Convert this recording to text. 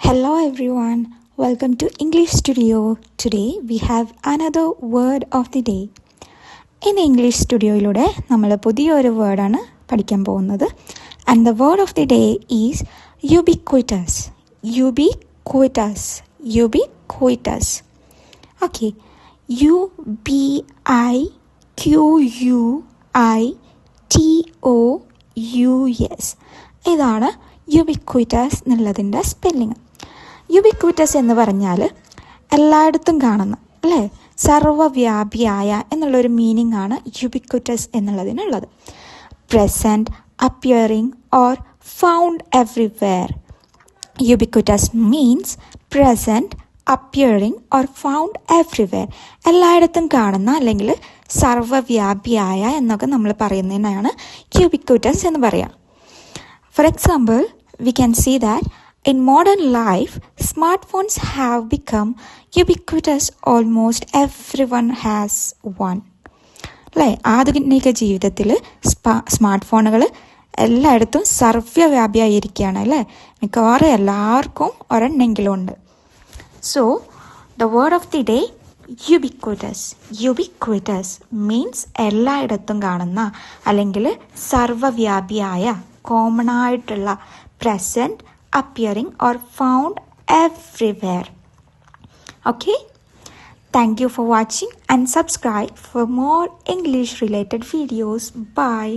Hello everyone, welcome to English Studio. Today we have another word of the day. In English Studioയിലൂടെ നമ്മൾ പുതിയൊരു വേർഡാണ് പഠിക്കാൻ പോകുന്നത്. And the word of the day is ubiquitous. Ubiquitous. Ubiquitous. Okay. UBIQUITOUS. ഇതാണ് ubiquitous എന്നുള്ളതിൻ്റെ spelling. Ubiquitous എന്ന് പറഞ്ഞാൽ എല്ലായിടത്തും കാണുന്ന, അല്ലേ, സർവ്വവ്യാപിയായ എന്നുള്ളൊരു മീനിങ് ആണ് യുബിക്വിറ്റസ് എന്നുള്ളതിനുള്ളത്. Present, appearing or found everywhere. Ubiquitous means present, appearing or found everywhere. എല്ലായിടത്തും കാണുന്ന അല്ലെങ്കിൽ സർവ്വവ്യാപിയായ എന്നൊക്കെ നമ്മൾ പറയുന്നതിനാണ് യുബിക്വിറ്റസ് എന്ന് പറയാം. For example, we can see that in modern life, smartphones have become ubiquitous. Almost everyone has one. അല്ലേ, ആധുനിക ജീവിതത്തിൽ സ്മാർട്ട് ഫോണുകൾ എല്ലായിടത്തും സർവ്വവ്യാപിയായിരിക്കുകയാണ്, അല്ലേ. മിക്കവാറും എല്ലാവർക്കും ഒരെണ്ണെങ്കിലും ഉണ്ട്. So, the word of the day, ubiquitous. Ubiquitous means എല്ലായിടത്തും കാണുന്ന അല്ലെങ്കിൽ സർവ്വവ്യാപിയായ, കോമൺ ആയിട്ടുള്ള, present, appearing or found everywhere. Okay, thank you for watching and subscribe for more English related videos. Bye.